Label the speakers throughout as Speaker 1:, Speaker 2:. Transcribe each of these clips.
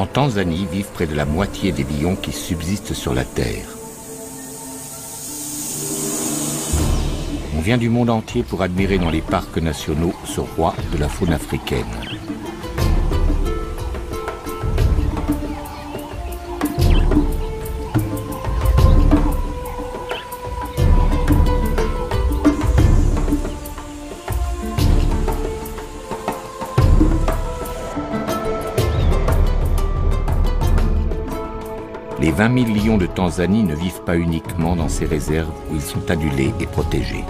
Speaker 1: En Tanzanie vivent près de la moitié des lions qui subsistent sur la Terre. On vient du monde entier pour admirer dans les parcs nationaux ce roi de la faune africaine. Les 20 000 lions de Tanzanie ne vivent pas uniquement dans ces réserves où ils sont adulés et protégés.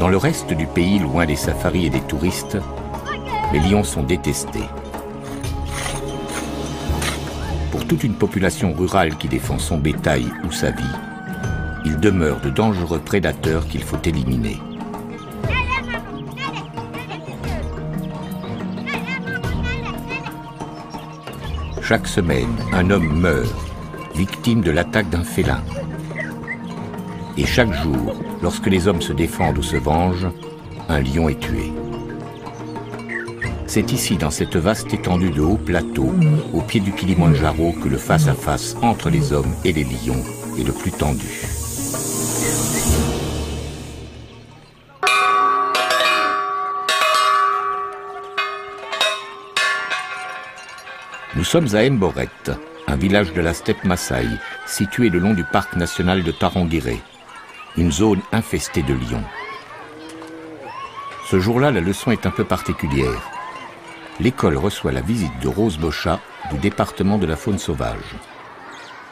Speaker 1: Dans le reste du pays, loin des safaris et des touristes, les lions sont détestés. Pour toute une population rurale qui défend son bétail ou sa vie, ils demeurent de dangereux prédateurs qu'il faut éliminer. Chaque semaine, un homme meurt, victime de l'attaque d'un félin. Et chaque jour, lorsque les hommes se défendent ou se vengent, un lion est tué. C'est ici, dans cette vaste étendue de hauts plateaux, au pied du Kilimandjaro, que le face-à-face entre les hommes et les lions est le plus tendu. Nous sommes à Mboret, un village de la steppe Maasai, situé le long du parc national de Tarangire, une zone infestée de lions. Ce jour-là, la leçon est un peu particulière. L'école reçoit la visite de Rose Mocha du département de la faune sauvage.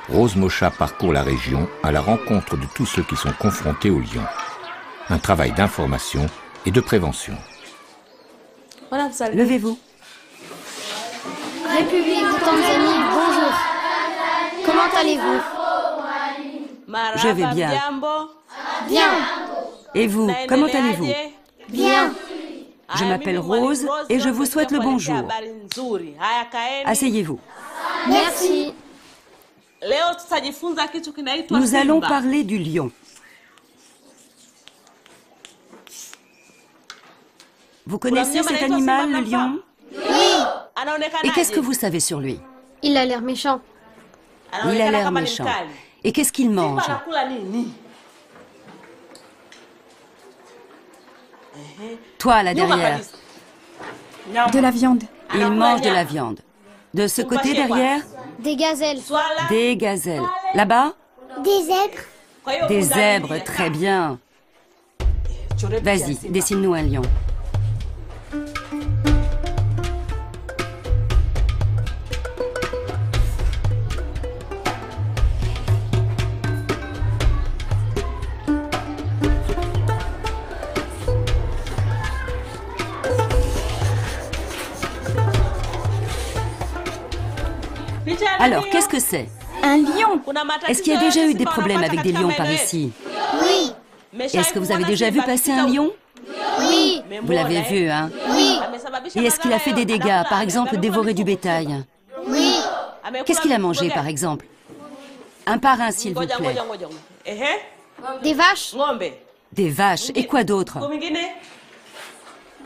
Speaker 1: Rose Mocha parcourt la région à la rencontre de tous ceux qui sont confrontés aux lions. Un travail d'information et de prévention.
Speaker 2: Levez-vous.
Speaker 3: République de Tanzanie, bonjour. Comment allez-vous?
Speaker 2: Je vais bien.
Speaker 3: Bien.
Speaker 2: Et vous, comment allez-vous?
Speaker 3: Bien.
Speaker 2: Je m'appelle Rose et je vous souhaite le bonjour. Asseyez-vous.
Speaker 3: Merci.
Speaker 2: Nous allons parler du lion. Vous connaissez cet animal, le lion? Et qu'est-ce que vous savez sur lui?
Speaker 3: Il a l'air méchant.
Speaker 2: Il a l'air méchant. Et qu'est-ce qu'il mange? Toi, là derrière.
Speaker 4: De la viande.
Speaker 2: Il mange de la viande. De ce côté derrière?
Speaker 3: Des gazelles.
Speaker 2: Des gazelles. Là-bas?
Speaker 3: Des zèbres.
Speaker 2: Des zèbres, très bien. Vas-y, dessine-nous un lion. Alors, qu'est-ce que c'est?
Speaker 4: Un lion.
Speaker 2: Est-ce qu'il y a déjà eu des problèmes avec des lions par ici?
Speaker 3: Oui.
Speaker 2: Est-ce que vous avez déjà vu passer un lion?
Speaker 3: Oui.
Speaker 2: Vous l'avez vu, hein?
Speaker 3: Oui.
Speaker 2: Et est-ce qu'il a fait des dégâts, par exemple dévorer du bétail?
Speaker 3: Oui.
Speaker 2: Qu'est-ce qu'il a mangé, par exemple? Un par un, s'il vous plaît.
Speaker 3: Des vaches.
Speaker 2: Des vaches. Et quoi d'autre?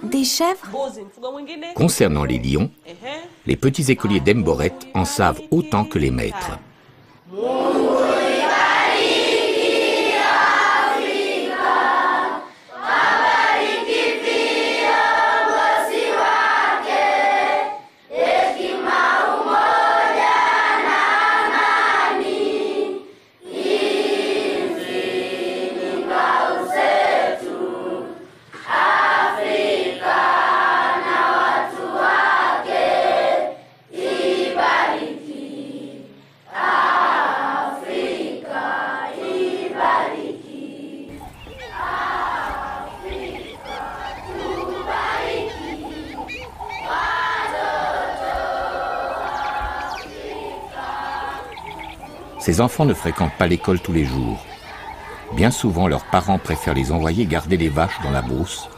Speaker 4: Des chèvres.
Speaker 1: Concernant les lions, les petits écoliers d'Mboret en savent autant que les maîtres. Ces enfants ne fréquentent pas l'école tous les jours. Bien souvent, leurs parents préfèrent les envoyer garder les vaches dans la brousse,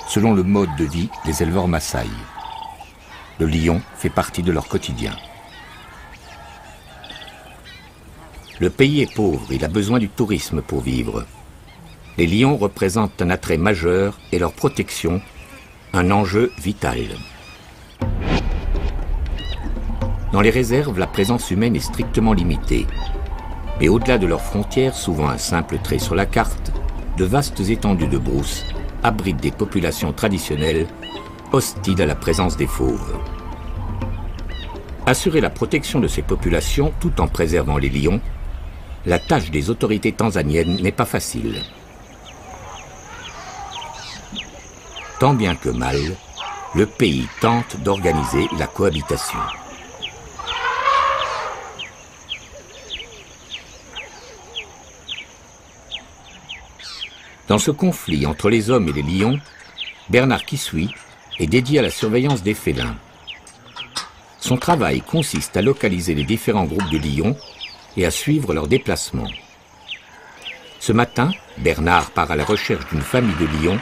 Speaker 1: selon le mode de vie des éleveurs Maasai. Le lion fait partie de leur quotidien. Le pays est pauvre, il a besoin du tourisme pour vivre. Les lions représentent un attrait majeur et leur protection, un enjeu vital. Dans les réserves, la présence humaine est strictement limitée. Mais au-delà de leurs frontières, souvent un simple trait sur la carte, de vastes étendues de brousse abritent des populations traditionnelles hostiles à la présence des fauves. Assurer la protection de ces populations tout en préservant les lions, la tâche des autorités tanzaniennes n'est pas facile. Tant bien que mal, le pays tente d'organiser la cohabitation. Dans ce conflit entre les hommes et les lions, Bernard Kisui est dédié à la surveillance des félins. Son travail consiste à localiser les différents groupes de lions et à suivre leurs déplacements. Ce matin, Bernard part à la recherche d'une famille de lions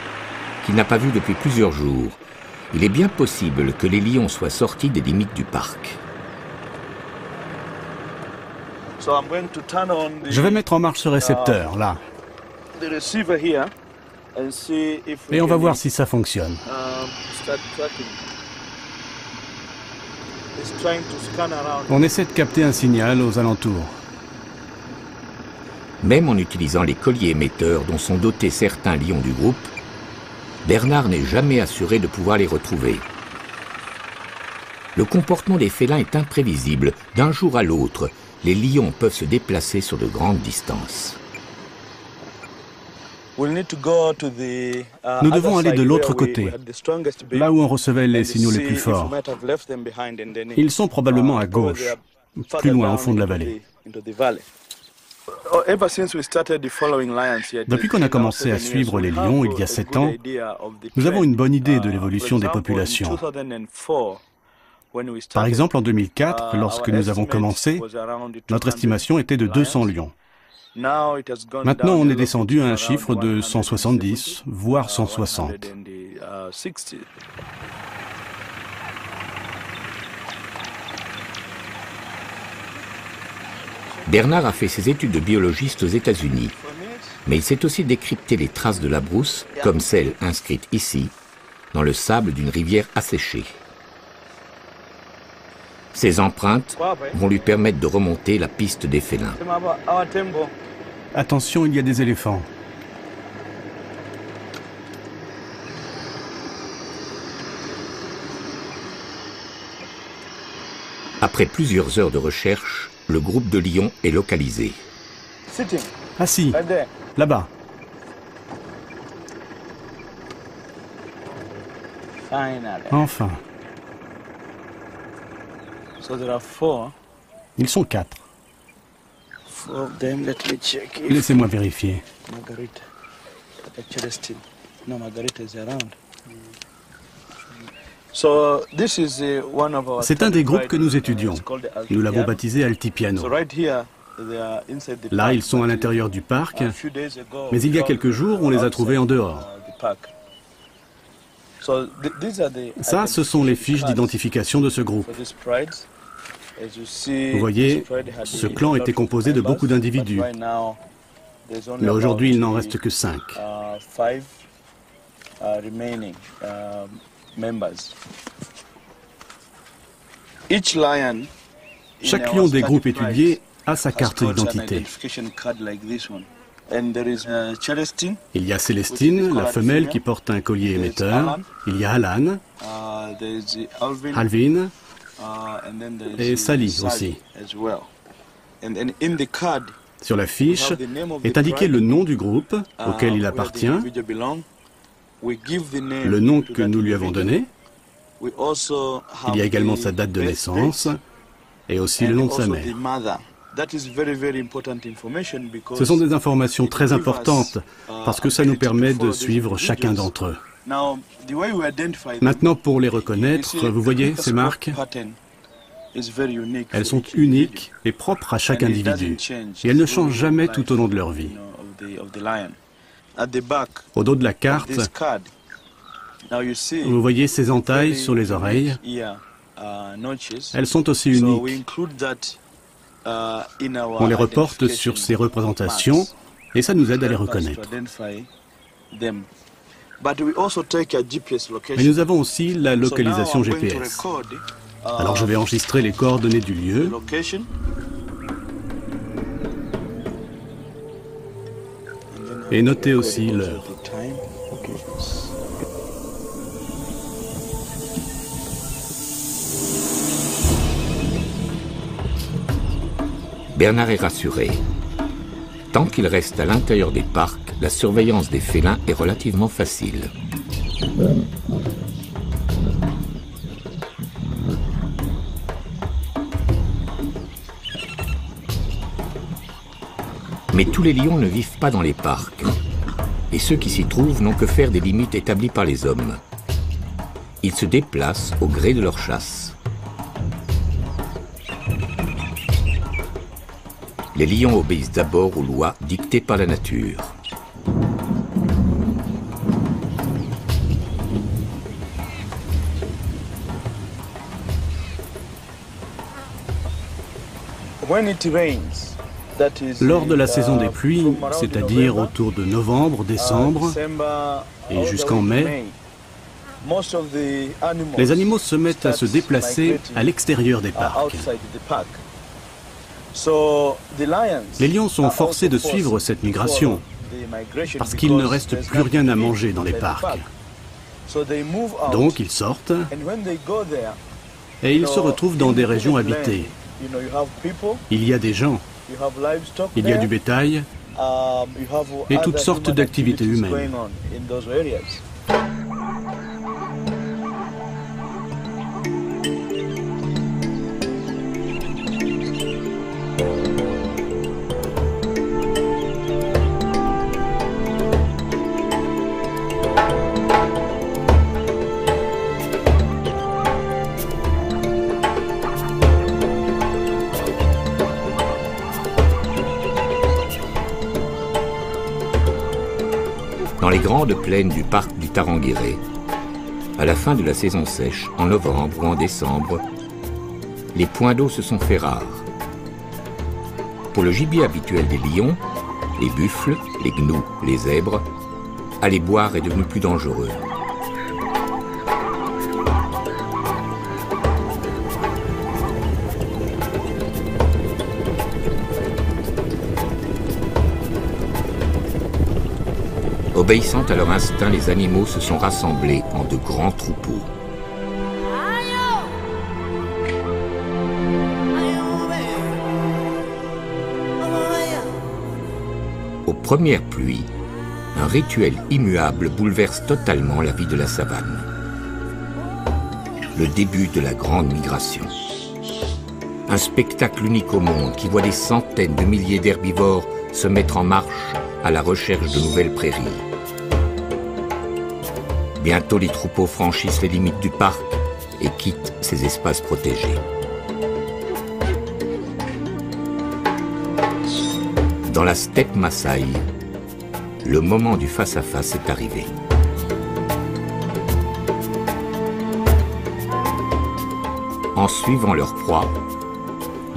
Speaker 1: qu'il n'a pas vue depuis plusieurs jours. Il est bien possible que les lions soient sortis des limites du parc.
Speaker 5: Je vais mettre en marche ce récepteur, là. Et on va voir si ça fonctionne. On essaie de capter un signal aux alentours.
Speaker 1: Même en utilisant les colliers émetteurs dont sont dotés certains lions du groupe, Bernard n'est jamais assuré de pouvoir les retrouver. Le comportement des félins est imprévisible. D'un jour à l'autre, les lions peuvent se déplacer sur de grandes distances.
Speaker 5: Nous devons aller de l'autre côté, là où on recevait les signaux les plus forts. Ils sont probablement à gauche, plus loin au fond de la vallée. Depuis qu'on a commencé à suivre les lions il y a 7 ans, nous avons une bonne idée de l'évolution des populations. Par exemple, en 2004, lorsque nous avons commencé, notre estimation était de 200 lions. Maintenant, on est descendu à un chiffre de 170, voire 160.
Speaker 1: Bernard a fait ses études de biologiste aux États-Unis, mais il sait aussi décrypter les traces de la brousse, comme celle inscrite ici, dans le sable d'une rivière asséchée. Ces empreintes vont lui permettre de remonter la piste des félins.
Speaker 5: Attention, il y a des éléphants.
Speaker 1: Après plusieurs heures de recherche, le groupe de lions est localisé.
Speaker 5: Assis, là-bas. Enfin. Ils sont 4. Laissez-moi vérifier. C'est un des groupes que nous étudions. Nous l'avons baptisé Altipiano. Là, ils sont à l'intérieur du parc, mais il y a quelques jours, on les a trouvés en dehors. Ça, ce sont les fiches d'identification de ce groupe. Vous voyez, ce clan était composé de beaucoup d'individus. Mais aujourd'hui, il n'en reste que 5. Chaque lion des groupes étudiés a sa carte d'identité. Il y a Célestine, la femelle qui porte un collier émetteur. Il y a Alan, Alvin et Sally aussi. Sur la fiche est indiqué le nom du groupe auquel il appartient, le nom que nous lui avons donné. Il y a également sa date de naissance et aussi le nom de sa mère. Ce sont des informations très importantes parce que ça nous permet de suivre chacun d'entre eux. Maintenant, pour les reconnaître, vous voyez ces marques? Elles sont uniques et propres à chaque individu. Et elles ne changent jamais tout au long de leur vie. Au dos de la carte, vous voyez ces entailles sur les oreilles. Elles sont aussi uniques. On les reporte sur ces représentations et ça nous aide à les reconnaître. Mais nous avons aussi la localisation GPS. Alors je vais enregistrer les coordonnées du lieu. Et noter aussi l'heure.
Speaker 1: Bernard est rassuré. Tant qu'il reste à l'intérieur des parcs, la surveillance des félins est relativement facile. Mais tous les lions ne vivent pas dans les parcs. Et ceux qui s'y trouvent n'ont que faire des limites établies par les hommes. Ils se déplacent au gré de leur chasse. Les lions obéissent d'abord aux lois dictées par la nature.
Speaker 5: Lors de la saison des pluies, c'est-à-dire autour de novembre, décembre et jusqu'en mai, les animaux se mettent à se déplacer à l'extérieur des parcs. Les lions sont forcés de suivre cette migration parce qu'il ne reste plus rien à manger dans les parcs. Donc ils sortent et ils se retrouvent dans des régions habitées. Il y a des gens, il y a du bétail et toutes sortes d'activités humaines.
Speaker 1: Dans les grandes plaines du parc du Tarangire, à la fin de la saison sèche, en novembre ou en décembre, les points d'eau se sont fait rares. Pour le gibier habituel des lions, les buffles, les gnous, les zèbres, aller boire est devenu plus dangereux. Obéissant à leur instinct, les animaux se sont rassemblés en de grands troupeaux. Aux premières pluies, un rituel immuable bouleverse totalement la vie de la savane. Le début de la grande migration. Un spectacle unique au monde qui voit des centaines de milliers d'herbivores se mettre en marche à la recherche de nouvelles prairies. Bientôt, les troupeaux franchissent les limites du parc et quittent ces espaces protégés. Dans la steppe Maasai, le moment du face-à-face est arrivé. En suivant leur proie,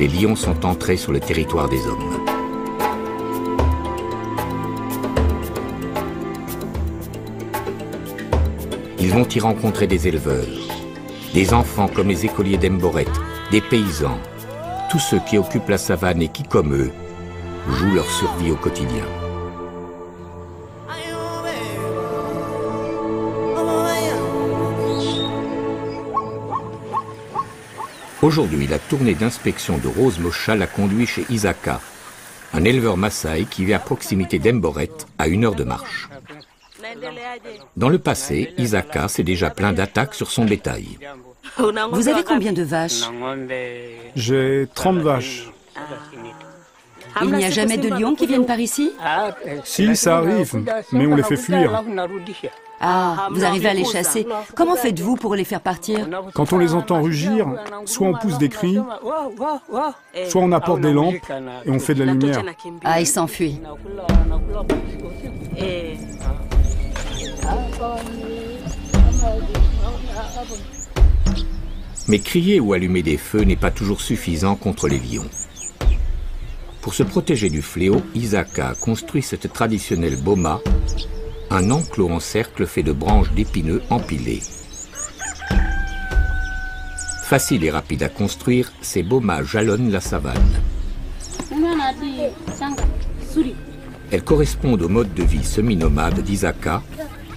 Speaker 1: les lions sont entrés sur le territoire des hommes. Ils vont y rencontrer des éleveurs, des enfants comme les écoliers d'Emboret, des paysans, tous ceux qui occupent la savane et qui, comme eux, jouent leur survie au quotidien. Aujourd'hui, la tournée d'inspection de Rose Mocha l'a conduit chez Isaka, un éleveur Maasai qui vit à proximité d'Emboret, à 1 heure de marche. Dans le passé, Isaka s'est déjà plaint d'attaques sur son bétail.
Speaker 2: Vous avez combien de vaches?
Speaker 5: J'ai 30 vaches.
Speaker 2: Il n'y a jamais de lions qui viennent par ici?
Speaker 5: Si, ça arrive, mais on les fait fuir.
Speaker 2: Ah, vous arrivez à les chasser. Comment faites-vous pour les faire partir?
Speaker 5: Quand on les entend rugir, soit on pousse des cris, soit on apporte des lampes et on fait de la lumière.
Speaker 2: Ah, ils s'enfuient.
Speaker 1: Mais crier ou allumer des feux n'est pas toujours suffisant contre les lions. Pour se protéger du fléau, Isaka a construit cette traditionnelle boma, un enclos en cercle fait de branches d'épineux empilées. Facile et rapide à construire, ces bomas jalonnent la savane. Elles correspondent au mode de vie semi-nomade d'Isaka.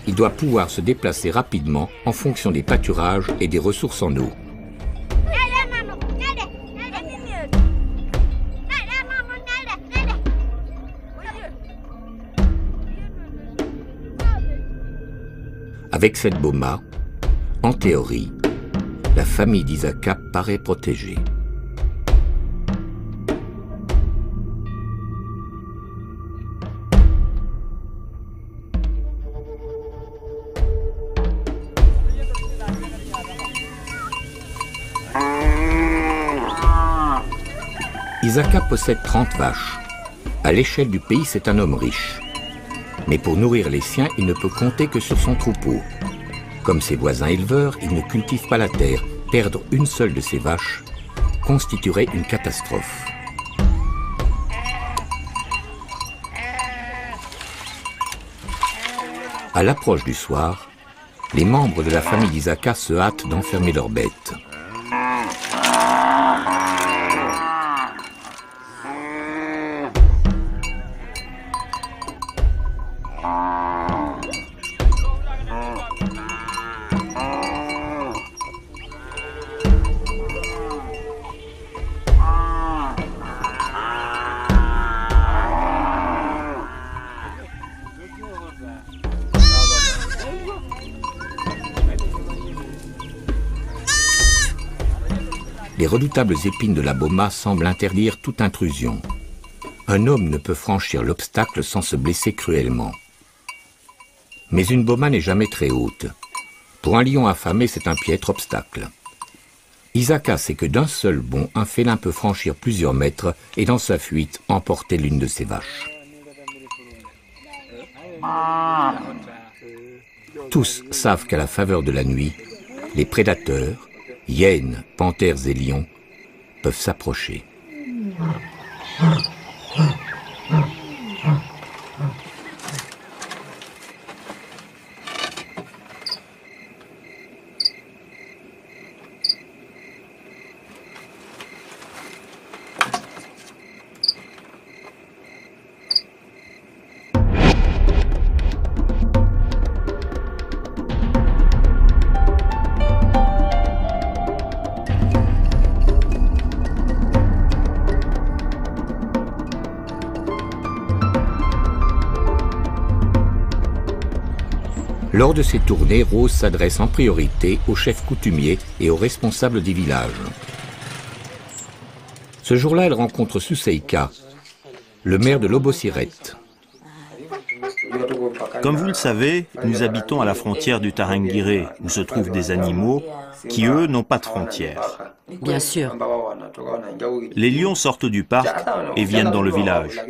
Speaker 1: Il doit pouvoir se déplacer rapidement en fonction des pâturages et des ressources en eau. Avec cette boma, en théorie, la famille d'Isaka paraît protégée. Isaka possède 30 vaches. À l'échelle du pays, c'est un homme riche. Mais pour nourrir les siens, il ne peut compter que sur son troupeau. Comme ses voisins éleveurs, il ne cultive pas la terre. Perdre une seule de ses vaches constituerait une catastrophe. À l'approche du soir, les membres de la famille d'Isaka se hâtent d'enfermer leurs bêtes. Les redoutables épines de la boma semblent interdire toute intrusion. Un homme ne peut franchir l'obstacle sans se blesser cruellement. Mais une boma n'est jamais très haute. Pour un lion affamé, c'est un piètre obstacle. Isaka sait que d'un seul bond, un félin peut franchir plusieurs mètres et dans sa fuite emporter l'une de ses vaches. Tous savent qu'à la faveur de la nuit, les prédateurs, hyènes, panthères et lions peuvent s'approcher. Lors de ces tournées, Rose s'adresse en priorité aux chefs coutumiers et aux responsables des villages. Ce jour-là, elle rencontre Suseika, le maire de Lobosiret.
Speaker 6: Comme vous le savez, nous habitons à la frontière du Tarangire, où se trouvent des animaux qui, eux, n'ont pas de frontières.
Speaker 2: Bien sûr.
Speaker 6: Les lions sortent du parc et viennent dans le village.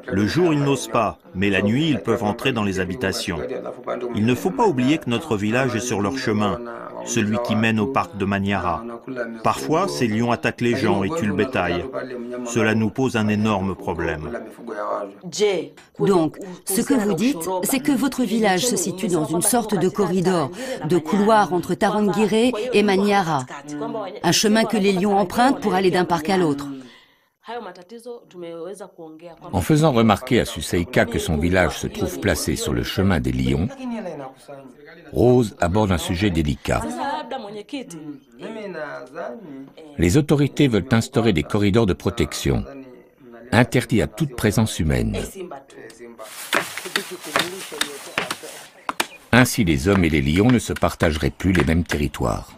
Speaker 6: Le jour, ils n'osent pas, mais la nuit, ils peuvent entrer dans les habitations. Il ne faut pas oublier que notre village est sur leur chemin, celui qui mène au parc de Manyara. Parfois, ces lions attaquent les gens et tuent le bétail. Cela nous pose un énorme problème.
Speaker 2: Donc, ce que vous dites, c'est que votre village se situe dans une sorte de corridor, de couloir entre Tarangire et Manyara. Un chemin que les lions empruntent pour aller d'un parc à l'autre.
Speaker 1: En faisant remarquer à Suseika que son village se trouve placé sur le chemin des lions, Rose aborde un sujet délicat. Les autorités veulent instaurer des corridors de protection, interdits à toute présence humaine. Ainsi, les hommes et les lions ne se partageraient plus les mêmes territoires.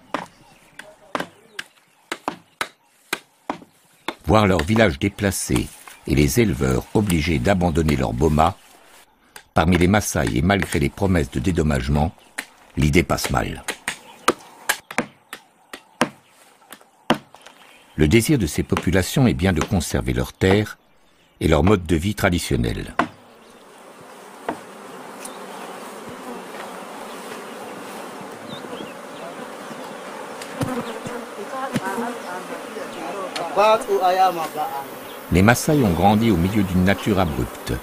Speaker 1: Voir leur village déplacé et les éleveurs obligés d'abandonner leur boma, parmi les Maasai et malgré les promesses de dédommagement, l'idée passe mal. Le désir de ces populations est bien de conserver leurs terres et leur mode de vie traditionnel. Les Maasai ont grandi au milieu d'une nature abrupte,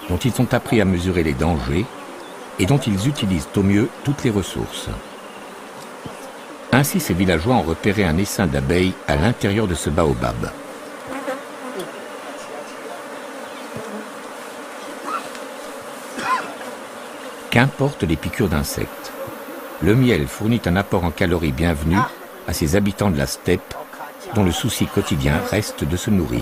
Speaker 1: dont ils ont appris à mesurer les dangers et dont ils utilisent au mieux toutes les ressources. Ainsi, ces villageois ont repéré un essaim d'abeilles à l'intérieur de ce baobab. Qu'importe les piqûres d'insectes, le miel fournit un apport en calories bienvenu à ces habitants de la steppe, dont le souci quotidien reste de se nourrir.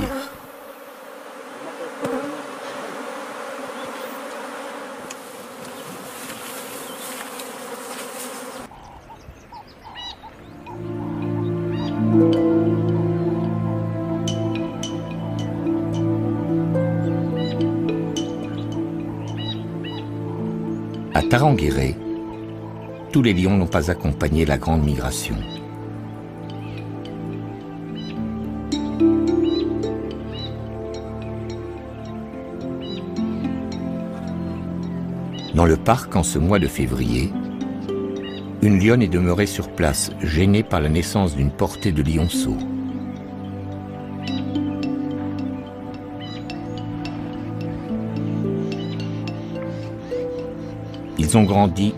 Speaker 1: À Tarangire, tous les lions n'ont pas accompagné la grande migration. Dans le parc, en ce mois de février, une lionne est demeurée sur place, gênée par la naissance d'une portée de lionceaux. Ils ont grandi,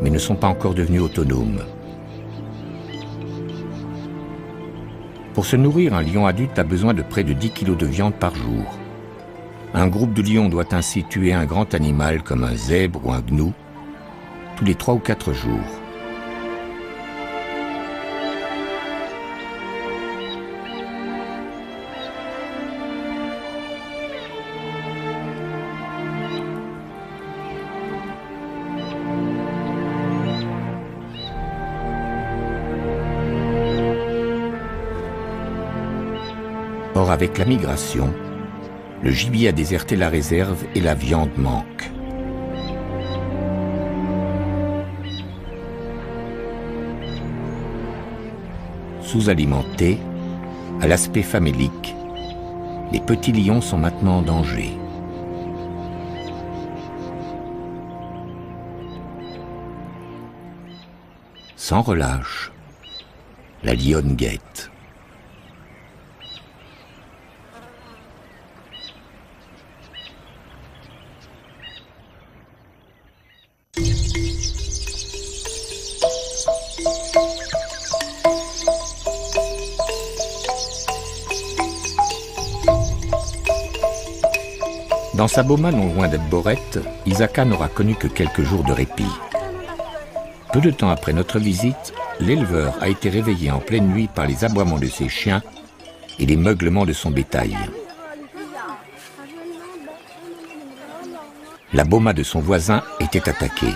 Speaker 1: mais ne sont pas encore devenus autonomes. Pour se nourrir, un lion adulte a besoin de près de 10 kg de viande par jour. Un groupe de lions doit ainsi tuer un grand animal comme un zèbre ou un gnou tous les 3 ou 4 jours. Or, avec la migration, le gibier a déserté la réserve et la viande manque. Sous-alimentés, à l'aspect famélique, les petits lions sont maintenant en danger. Sans relâche, la lionne guette. Dans sa boma non loin d'Ebboret, Isaka n'aura connu que quelques jours de répit. Peu de temps après notre visite, l'éleveur a été réveillé en pleine nuit par les aboiements de ses chiens et les meuglements de son bétail. La boma de son voisin était attaquée.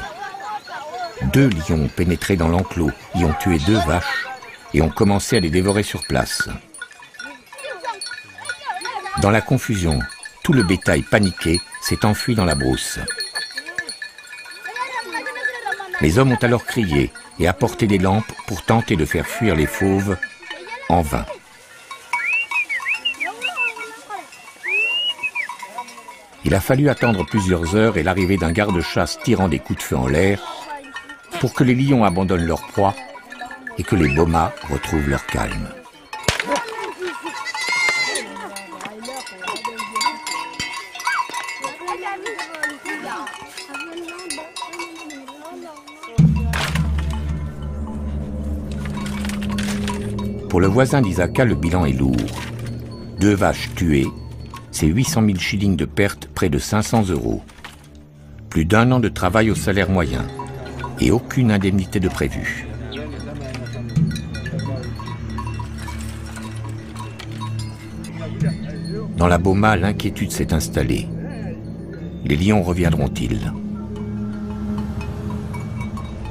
Speaker 1: 2 lions ont pénétré dans l'enclos, y ont tué 2 vaches et ont commencé à les dévorer sur place. Dans la confusion, tout le bétail paniqué s'est enfui dans la brousse. Les hommes ont alors crié et apporté des lampes pour tenter de faire fuir les fauves, en vain. Il a fallu attendre plusieurs heures et l'arrivée d'un garde-chasse tirant des coups de feu en l'air pour que les lions abandonnent leur proie et que les bomas retrouvent leur calme. Pour le voisin d'Isaka, le bilan est lourd. 2 vaches tuées, c'est 800 000 shillings de pertes, près de 500 €. Plus d'1 an de travail au salaire moyen et aucune indemnité de prévue. Dans la boma, l'inquiétude s'est installée. Les lions reviendront-ils?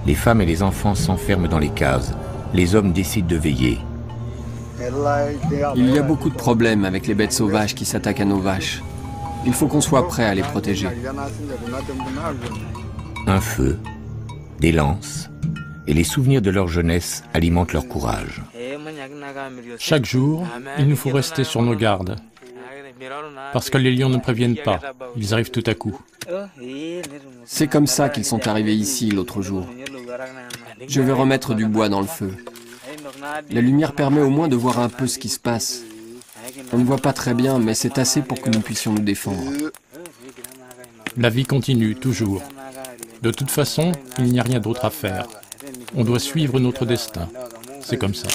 Speaker 1: Les femmes et les enfants s'enferment dans les cases. Les hommes décident de veiller.
Speaker 7: Il y a beaucoup de problèmes avec les bêtes sauvages qui s'attaquent à nos vaches. Il faut qu'on soit prêt à les protéger.
Speaker 1: Un feu, des lances et les souvenirs de leur jeunesse alimentent leur courage.
Speaker 8: Chaque jour, il nous faut rester sur nos gardes. Parce que les lions ne préviennent pas, ils arrivent tout à coup.
Speaker 7: C'est comme ça qu'ils sont arrivés ici l'autre jour. Je vais remettre du bois dans le feu. La lumière permet au moins de voir un peu ce qui se passe. On ne voit pas très bien, mais c'est assez pour que nous puissions nous défendre.
Speaker 8: La vie continue, toujours. De toute façon, il n'y a rien d'autre à faire. On doit suivre notre destin. C'est comme ça.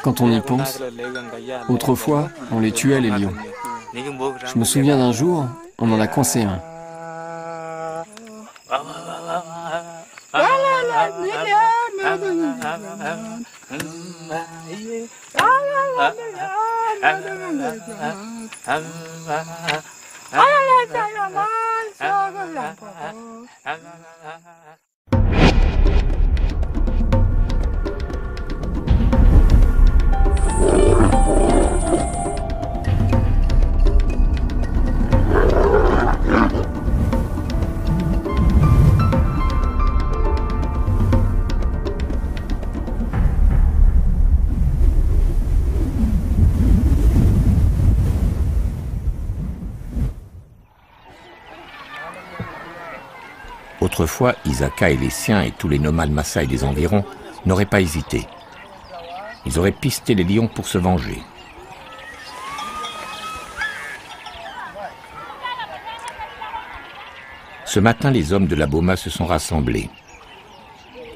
Speaker 7: Quand on y pense, autrefois, on les tuait, les lions. Je me souviens d'un jour, on en a coincé un.
Speaker 1: Autrefois, Isaka et les siens et tous les nomades Maasai des environs n'auraient pas hésité. Ils auraient pisté les lions pour se venger. Ce matin, les hommes de la Boma se sont rassemblés.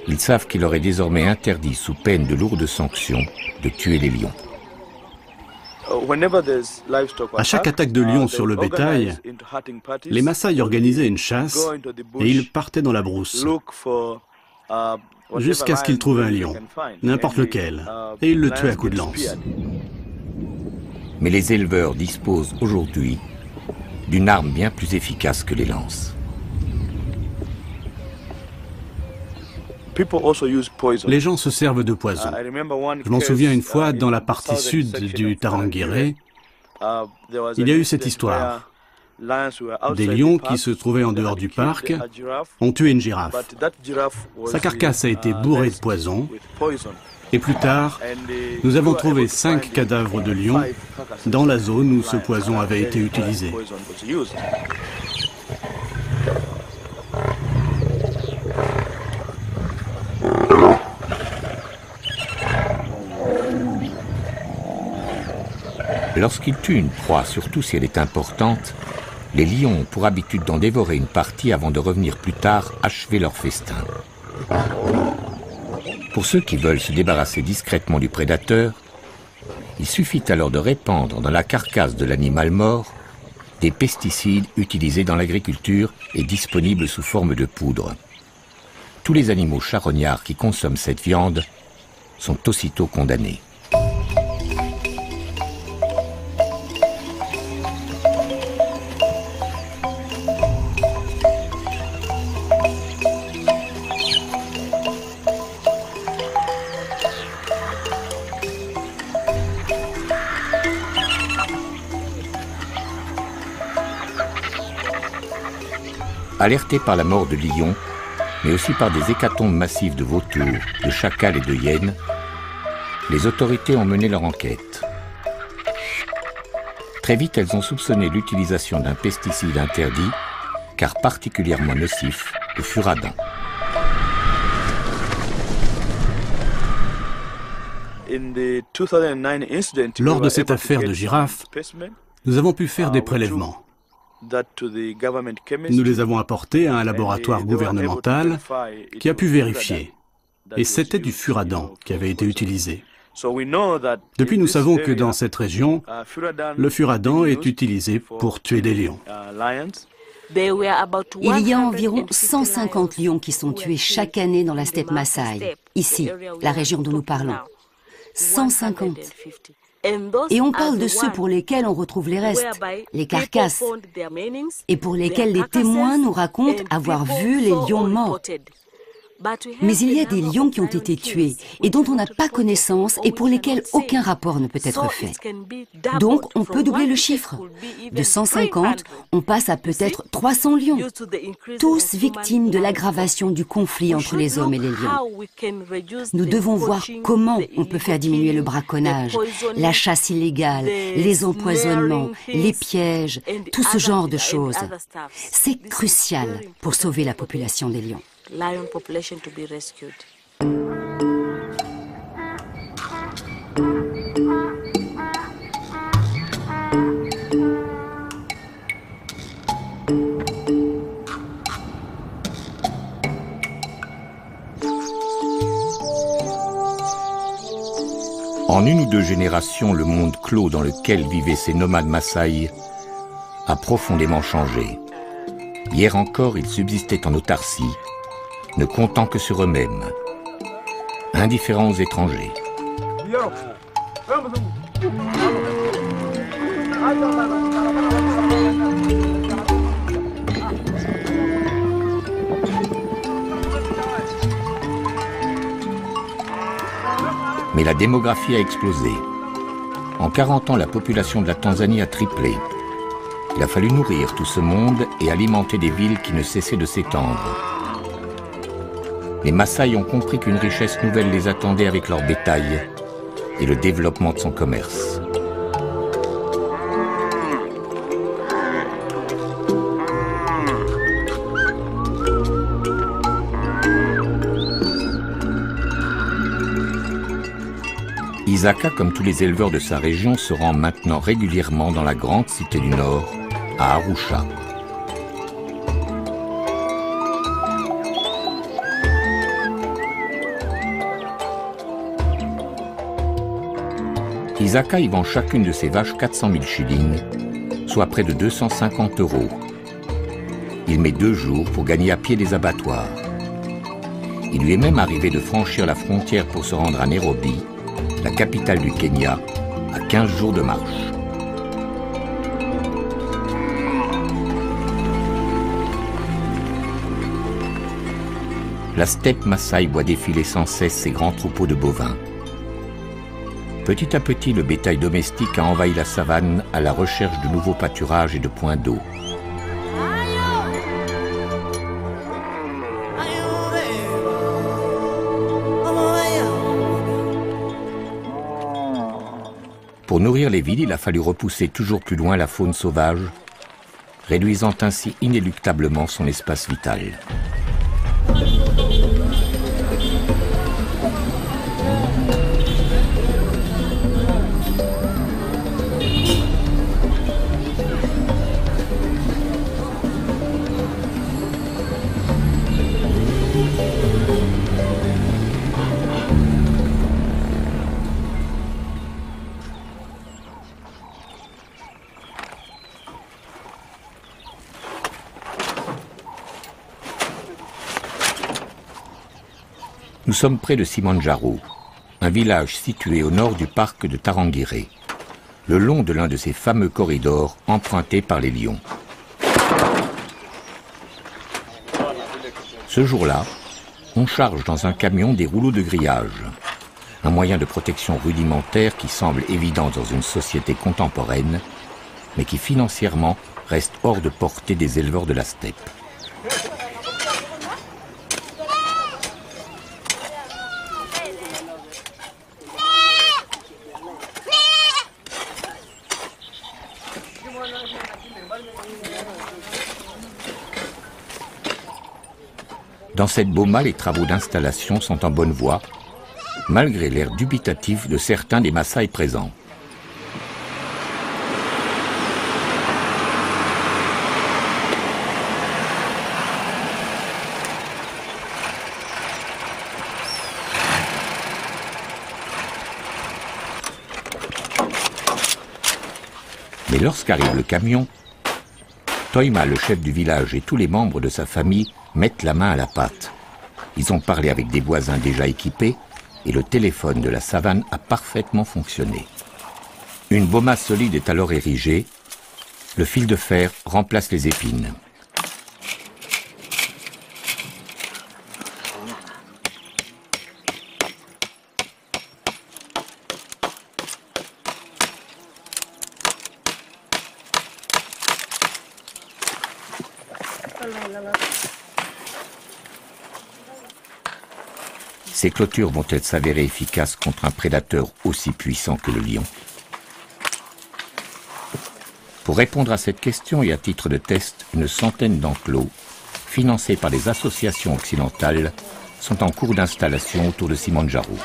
Speaker 1: Ils savent qu'il leur est désormais interdit, sous peine de lourdes sanctions, de tuer les lions.
Speaker 5: À chaque attaque de lion sur le bétail, les Maasai organisaient une chasse et ils partaient dans la brousse jusqu'à ce qu'ils trouvent un lion, n'importe lequel, et ils le tuaient à coups de lance.
Speaker 1: Mais les éleveurs disposent aujourd'hui d'une arme bien plus efficace que les lances.
Speaker 5: Les gens se servent de poison. Je m'en souviens une fois, dans la partie sud du Tarangire, il y a eu cette histoire. Des lions qui se trouvaient en dehors du parc ont tué une girafe. Sa carcasse a été bourrée de poison. Et plus tard, nous avons trouvé 5 cadavres de lions dans la zone où ce poison avait été utilisé.
Speaker 1: Lorsqu'ils tuent une proie, surtout si elle est importante, les lions ont pour habitude d'en dévorer une partie avant de revenir plus tard achever leur festin. Pour ceux qui veulent se débarrasser discrètement du prédateur, il suffit alors de répandre dans la carcasse de l'animal mort des pesticides utilisés dans l'agriculture et disponibles sous forme de poudre. Tous les animaux charognards qui consomment cette viande sont aussitôt condamnés. Alertés par la mort de lions, mais aussi par des hécatombes massives de vautours, de chacals et de hyènes, les autorités ont mené leur enquête. Très vite, elles ont soupçonné l'utilisation d'un pesticide interdit, car particulièrement nocif, le furadin.
Speaker 5: Lors de cette affaire de girafes, nous avons pu faire des prélèvements. Nous les avons apportés à un laboratoire gouvernemental qui a pu vérifier. Et c'était du furadin qui avait été utilisé. Depuis, nous savons que dans cette région, le furadin est utilisé pour tuer des lions.
Speaker 2: Il y a environ 150 lions qui sont tués chaque année dans la steppe Maasai, ici, la région dont nous parlons. 150. Et on parle de ceux pour lesquels on retrouve les restes, les carcasses, et pour lesquels les témoins nous racontent avoir vu les lions morts. Mais il y a des lions qui ont été tués et dont on n'a pas connaissance et pour lesquels aucun rapport ne peut être fait. Donc on peut doubler le chiffre. De 150, on passe à peut-être 300 lions, tous victimes de l'aggravation du conflit entre les hommes et les lions. Nous devons voir comment on peut faire diminuer le braconnage, la chasse illégale, les empoisonnements, les pièges, tout ce genre de choses. C'est crucial pour sauver la population des lions.
Speaker 9: Lion population to be rescued.
Speaker 1: En une ou deux générations, le monde clos dans lequel vivaient ces nomades Maasai a profondément changé. Hier encore, ils subsistaient en autarcie, ne comptant que sur eux-mêmes, indifférents aux étrangers. Mais la démographie a explosé. En 40 ans, la population de la Tanzanie a triplé. Il a fallu nourrir tout ce monde et alimenter des villes qui ne cessaient de s'étendre. Les Maasai ont compris qu'une richesse nouvelle les attendait avec leur bétail et le développement de son commerce. Isaka, comme tous les éleveurs de sa région, se rend maintenant régulièrement dans la grande cité du Nord, à Arusha. Isaka y vend chacune de ses vaches 400 000 shillings, soit près de 250 €. Il met 2 jours pour gagner à pied les abattoirs. Il lui est même arrivé de franchir la frontière pour se rendre à Nairobi, la capitale du Kenya, à 15 jours de marche. La steppe Maasai voit défiler sans cesse ses grands troupeaux de bovins. Petit à petit, le bétail domestique a envahi la savane à la recherche de nouveaux pâturages et de points d'eau. Pour nourrir les villes, il a fallu repousser toujours plus loin la faune sauvage, réduisant ainsi inéluctablement son espace vital. Nous sommes près de Simanjaro, un village situé au nord du parc de Tarangire, le long de l'un de ces fameux corridors empruntés par les lions. Ce jour-là, on charge dans un camion des rouleaux de grillage, un moyen de protection rudimentaire qui semble évident dans une société contemporaine, mais qui financièrement reste hors de portée des éleveurs de la steppe. Dans cette boma, les travaux d'installation sont en bonne voie, malgré l'air dubitatif de certains des Maasai présents. Mais lorsqu'arrive le camion, Toima, le chef du village, et tous les membres de sa famille mettent la main à la pâte. Ils ont parlé avec des voisins déjà équipés et le téléphone de la savane a parfaitement fonctionné. Une boma solide est alors érigée. Le fil de fer remplace les épines. Ces clôtures vont-elles s'avérer efficaces contre un prédateur aussi puissant que le lion? Pour répondre à cette question et à titre de test, une centaine d'enclos, financés par des associations occidentales, sont en cours d'installation autour de Simanjaro.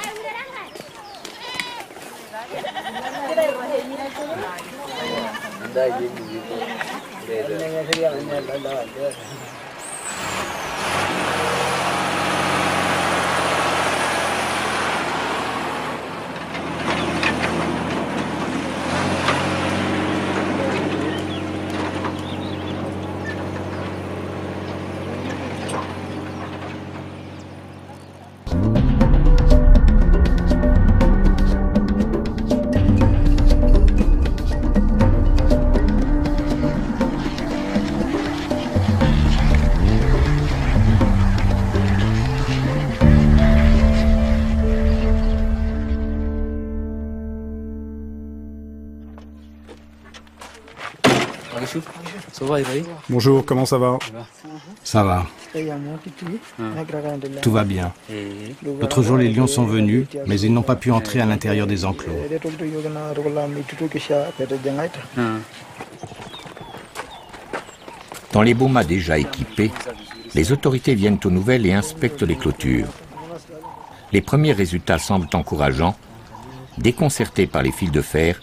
Speaker 10: Bonjour, comment ça va?
Speaker 11: Ça va. Tout va bien. L'autre jour, les lions sont venus, mais ils n'ont pas pu entrer à l'intérieur des enclos.
Speaker 1: Dans les bomas déjà équipés, les autorités viennent aux nouvelles et inspectent les clôtures. Les premiers résultats semblent encourageants. Déconcertés par les fils de fer,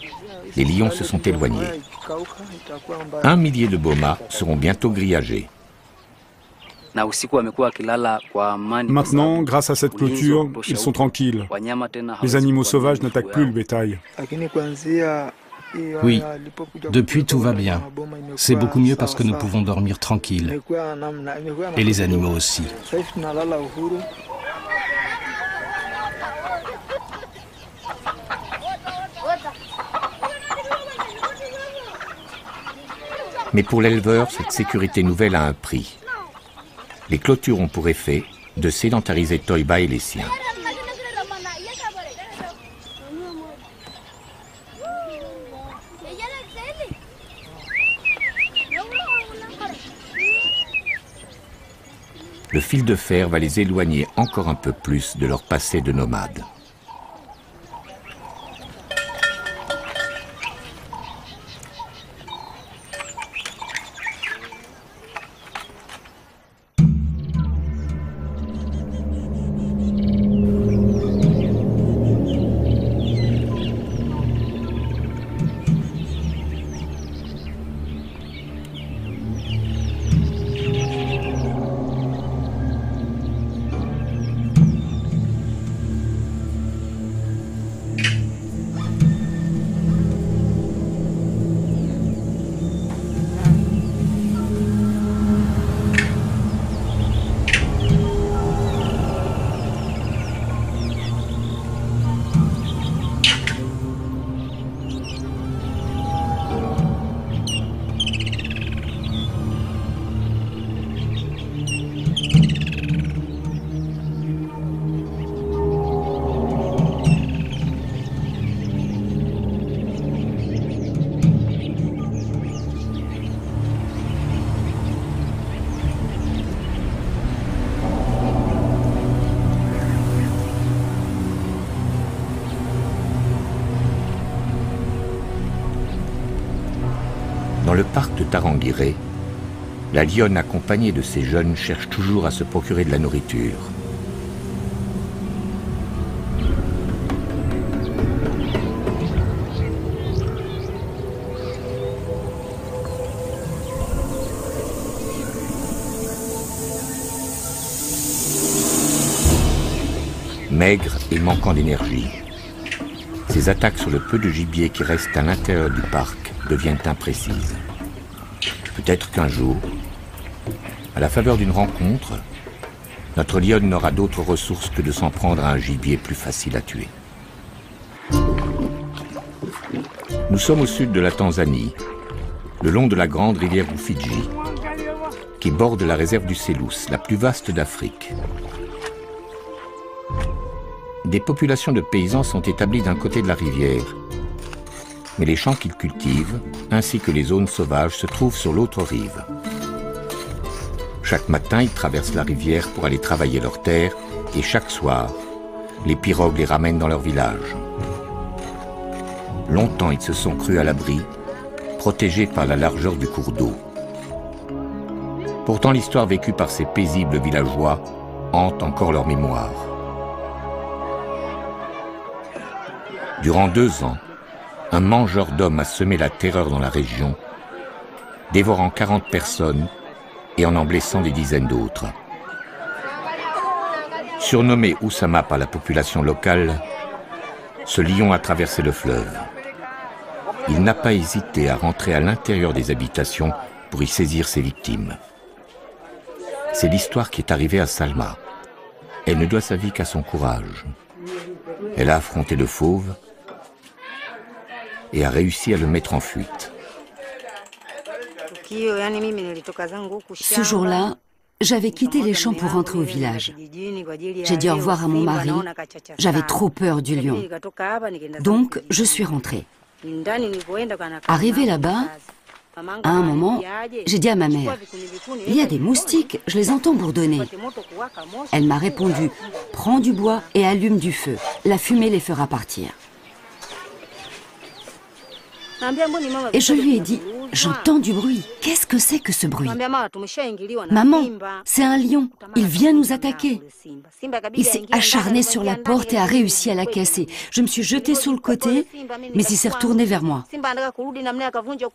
Speaker 1: les lions se sont éloignés. 1 millier de bomas seront bientôt grillagés.
Speaker 10: Maintenant, grâce à cette clôture, ils sont tranquilles. Les animaux sauvages n'attaquent plus le bétail.
Speaker 11: Oui, depuis tout va bien. C'est beaucoup mieux parce que nous pouvons dormir tranquilles. Et les animaux aussi.
Speaker 1: Mais pour l'éleveur, cette sécurité nouvelle a un prix. Les clôtures ont pour effet de sédentariser Toiba et les siens. Le fil de fer va les éloigner encore un peu plus de leur passé de nomades. Dans le parc de Tarangire, la lionne accompagnée de ses jeunes cherche toujours à se procurer de la nourriture. Maigre et manquant d'énergie, ses attaques sur le peu de gibier qui reste à l'intérieur du parc deviennent imprécises. Peut-être qu'un jour, à la faveur d'une rencontre, notre lionne n'aura d'autre ressource que de s'en prendre à un gibier plus facile à tuer. Nous sommes au sud de la Tanzanie, le long de la grande rivière Rufiji, qui borde la réserve du Sélous, la plus vaste d'Afrique. Des populations de paysans sont établies d'un côté de la rivière, mais les champs qu'ils cultivent, ainsi que les zones sauvages, se trouvent sur l'autre rive. Chaque matin, ils traversent la rivière pour aller travailler leurs terres, et chaque soir, les pirogues les ramènent dans leur village. Longtemps, ils se sont crus à l'abri, protégés par la largeur du cours d'eau. Pourtant, l'histoire vécue par ces paisibles villageois hante encore leur mémoire. Durant 2 ans, un mangeur d'hommes a semé la terreur dans la région, dévorant 40 personnes et en blessant des dizaines d'autres. Surnommé Oussama par la population locale, ce lion a traversé le fleuve. Il n'a pas hésité à rentrer à l'intérieur des habitations pour y saisir ses victimes. C'est l'histoire qui est arrivée à Salma. Elle ne doit sa vie qu'à son courage. Elle a affronté le fauve et a réussi à le mettre en fuite.
Speaker 2: Ce jour-là, j'avais quitté les champs pour rentrer au village. J'ai dit au revoir à mon mari. J'avais trop peur du lion. Donc, je suis rentrée. Arrivée là-bas, À un moment, j'ai dit à ma mère, « Il y a des moustiques, je les entends bourdonner. » Elle m'a répondu, « Prends du bois et allume du feu. La fumée les fera partir. » Et je lui ai dit, « J'entends du bruit. Qu'est-ce que c'est que ce bruit ?»« Maman, c'est un lion. Il vient nous attaquer. » Il s'est acharné sur la porte et a réussi à la casser. Je me suis jetée sur le côté, mais il s'est retourné vers moi.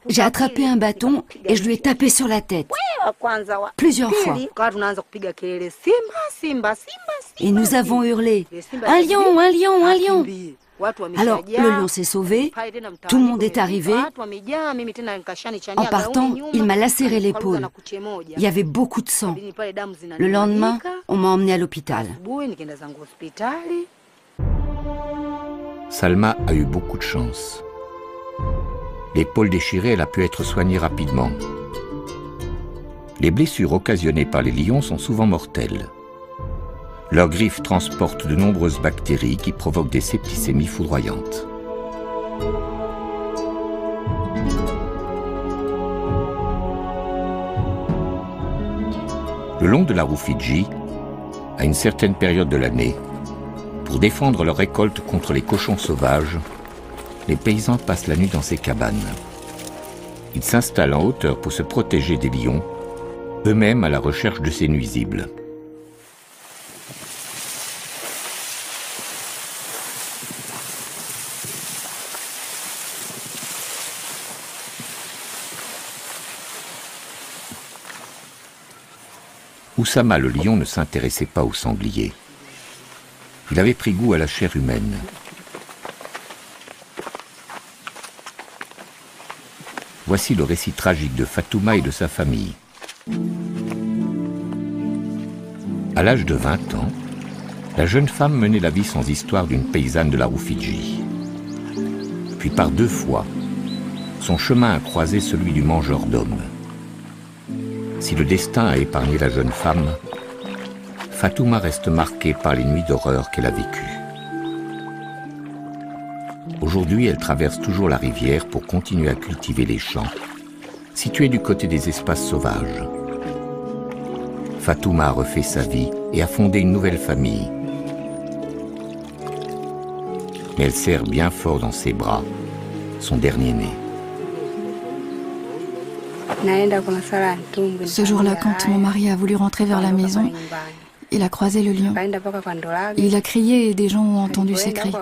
Speaker 2: J'ai attrapé un bâton et je lui ai tapé sur la tête. Plusieurs fois. Et nous avons hurlé, « Un lion, un lion, un lion !» Alors, le lion s'est sauvé, tout le monde est arrivé. En partant, il m'a lacéré l'épaule. Il y avait beaucoup de sang. Le lendemain, on m'a emmené à l'hôpital.
Speaker 1: Salma a eu beaucoup de chance. L'épaule déchirée, elle a pu être soignée rapidement. Les blessures occasionnées par les lions sont souvent mortelles. Leurs griffes transportent de nombreuses bactéries qui provoquent des septicémies foudroyantes. Le long de la Rufiji, à une certaine période de l'année, pour défendre leur récolte contre les cochons sauvages, les paysans passent la nuit dans ces cabanes. Ils s'installent en hauteur pour se protéger des lions, eux-mêmes à la recherche de ces nuisibles. Oussama le lion ne s'intéressait pas aux sangliers. Il avait pris goût à la chair humaine. Voici le récit tragique de Fatouma et de sa famille. À l'âge de 20 ans, la jeune femme menait la vie sans histoire d'une paysanne de la Rufiji. Puis par 2 fois, son chemin a croisé celui du mangeur d'hommes. Si le destin a épargné la jeune femme, Fatouma reste marquée par les nuits d'horreur qu'elle a vécues. Aujourd'hui, elle traverse toujours la rivière pour continuer à cultiver les champs, situés du côté des espaces sauvages. Fatouma a refait sa vie et a fondé une nouvelle famille. Mais elle serre bien fort dans ses bras son dernier né.
Speaker 4: Ce jour-là, quand mon mari a voulu rentrer vers la maison, il a croisé le lion. Il a crié et des gens ont entendu ses cris.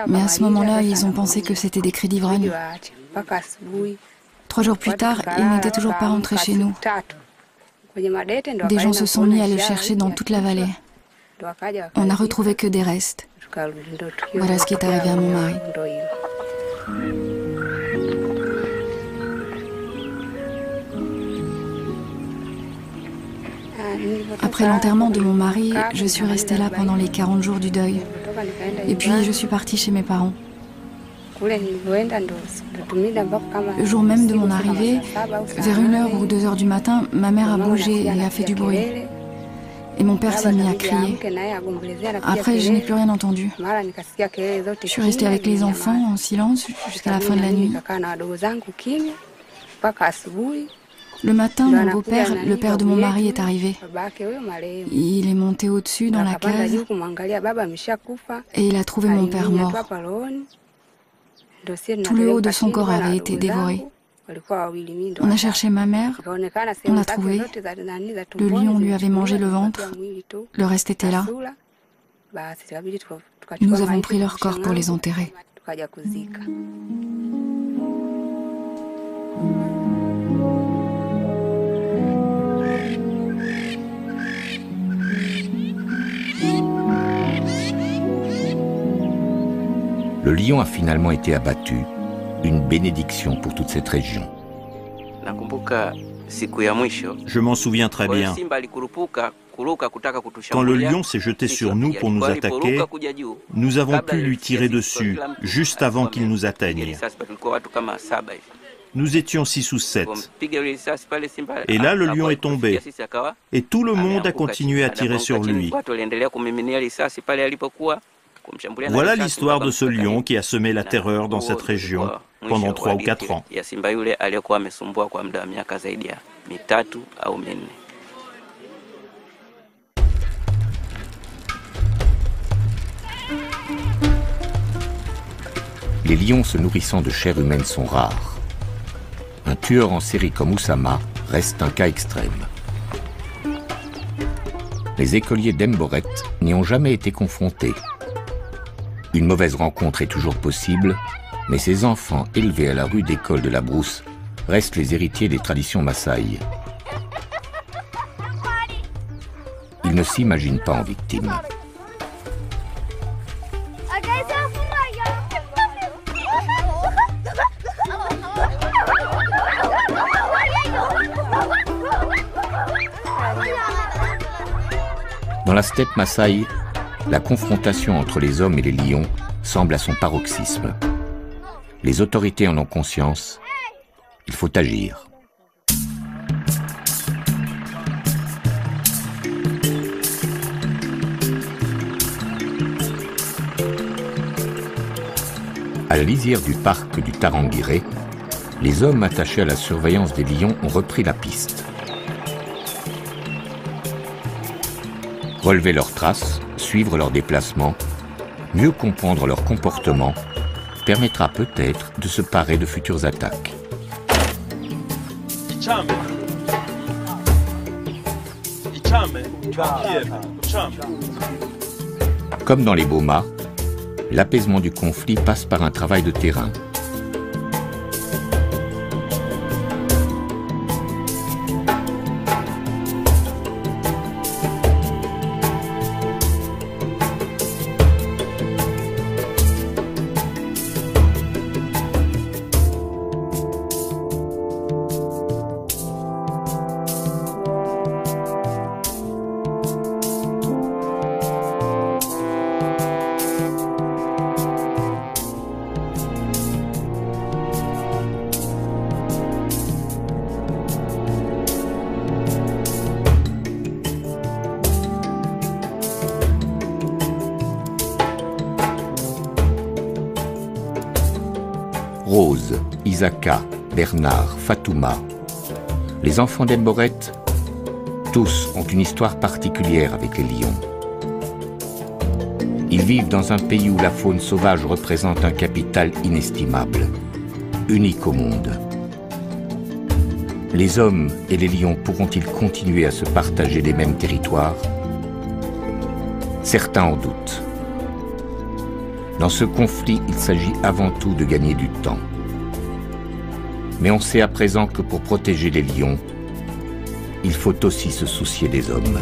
Speaker 4: Mais à ce moment-là, ils ont pensé que c'était des cris d'ivrogne. 3 jours plus tard, il n'était toujours pas rentré chez nous. Des gens se sont mis à le chercher dans toute la vallée. On n'a retrouvé que des restes. Voilà ce qui est arrivé à mon mari. Après l'enterrement de mon mari, je suis restée là pendant les 40 jours du deuil. Et puis je suis partie chez mes parents. Le jour même de mon arrivée, vers 1h ou 2h du matin, ma mère a bougé et a fait du bruit. Et mon père s'est mis à crier. Après, je n'ai plus rien entendu. Je suis restée avec les enfants en silence jusqu'à la fin de la nuit. Le matin, mon beau-père, le père de mon mari, est arrivé. Il est monté au-dessus dans la case et il a trouvé mon père mort. Tout le haut de son corps avait été dévoré. On a cherché ma mère, on l'a trouvée. Le lion lui avait mangé le ventre, le reste était là. Nous avons pris leur corps pour les enterrer.
Speaker 1: Le lion a finalement été abattu, une bénédiction pour toute cette région.
Speaker 6: Je m'en souviens très bien. Quand le lion s'est jeté sur nous pour nous attaquer, nous avons pu lui tirer dessus, juste avant qu'il nous atteigne. Nous étions 6 ou 7. Et là, le lion est tombé. Et tout le monde a continué à tirer sur lui. Voilà l'histoire de ce lion qui a semé la terreur dans cette région pendant 3 ou 4 ans.
Speaker 1: Les lions se nourrissant de chair humaine sont rares. Un tueur en série comme Oussama reste un cas extrême. Les écoliers d'Emboret n'y ont jamais été confrontés. Une mauvaise rencontre est toujours possible, mais ces enfants élevés à la rue d'école de la Brousse restent les héritiers des traditions Maasai. Ils ne s'imaginent pas en victimes. Dans la steppe Maasai, la confrontation entre les hommes et les lions semble à son paroxysme. Les autorités en ont conscience. Il faut agir. À la lisière du parc du Tarangire, les hommes attachés à la surveillance des lions ont repris la piste. Relever leurs traces, suivre leurs déplacements, mieux comprendre leur comportement, permettra peut-être de se parer de futures attaques. Comme dans les Boma, l'apaisement du conflit passe par un travail de terrain. Rose, Isaka, Bernard, Fatouma. Les enfants d'Emboret, tous ont une histoire particulière avec les lions. Ils vivent dans un pays où la faune sauvage représente un capital inestimable, unique au monde. Les hommes et les lions pourront-ils continuer à se partager les mêmes territoires? Certains en doutent. Dans ce conflit, il s'agit avant tout de gagner du temps. Mais on sait à présent que pour protéger les lions, il faut aussi se soucier des hommes.